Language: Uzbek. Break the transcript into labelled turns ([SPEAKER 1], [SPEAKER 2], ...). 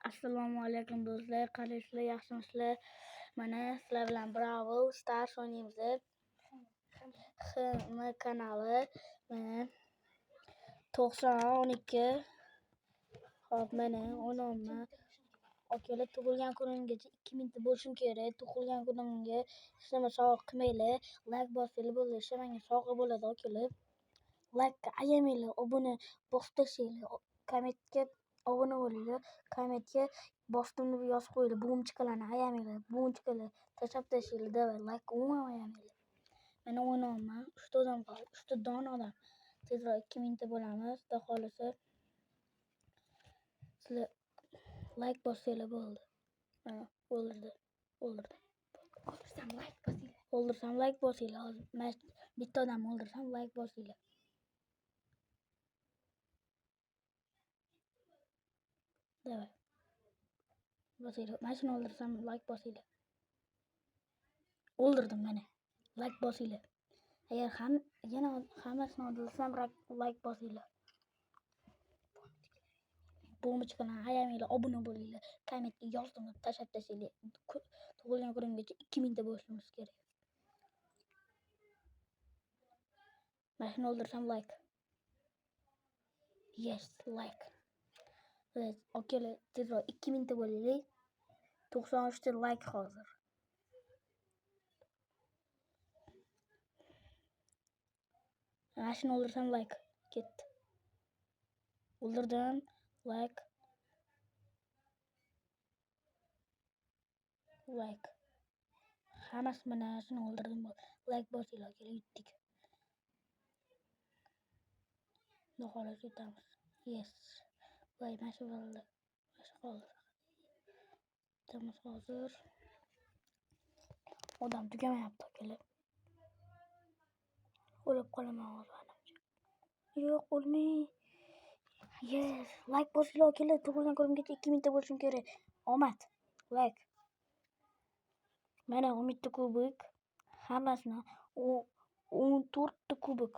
[SPEAKER 1] Assalomu alaykum do'stlar, qandaysizlar, yaxshimisizlar? Mana sizlar bilan Brawl Stars o'ynaymiz. XM kanali mana 9012. Hop, mana o'ynayman. Akalar, tug'ilgan kuningizga 2000 ta bo'lishim kerak. Tug'ilgan kunimga hech nima sovg'a qilmanglar. Like bosinglar bo'ldi, ishlamanga sovg'a bo'ladi akalar. Like ayamanglar, obuna bosib tashlanglar. Kommentga obuna bo'linglar. Kommentga bostimni yozib qo'yinglar. Bumchikalarni ayamanglar. Bumchikalar tashlab tashlanglar. Davay, like umuman ayamanglar. Mana o'ynayman. 3 ta odam qoldi. 3 ta dona odam. Tezroq 2000 ta bo'lamiz. Xudo xolisa sizlar like bossanglar bo'ldi. Mana o'ldirdim. O'ldirsam like bosinglar. O'ldirsam like bosinglar. Hozir men bitta odam o'ldirsam like bosinglar. Davay. Bosinglar. Men shuni o'ldirsam like bosinglar. O'ldirdim mana. Like bosinglar. Agar yana hammasini o'ldirsam like bosinglar. Bumchikalarni ayamanglar, obuna bo'linglar. Kommentga yozdim deb tashlab tashlanglar. Tug'ilgan kunimgacha 2000 ta bo'lishimiz kerak. Men shuni o'ldirsam like. Yes, like. Okalar, tezroq 2000 ta bo'laylik. 93 ta like hozir. Men shuni o'ldirsam like. Ketdi. O'ldirdim. Like. Hammasi mana shuni o'ldirdim. Like bosinglar, akalar, yutdik. Xudo xolisa yutamiz. Yes. Voy, mana shu bo'ldi. Mana shu qoldi. Yutamiz hozir. Odam tugamayapti akalar. O'lib qolaman hozir. Yo'q, o'lmay. Yes, like bosinglar akalar. Tug'ilgan kunimgacha 2000 ta bo'lishim kerak. Omad. Like. Mana 10 ta kubik. Hammasini 14 ta kubik.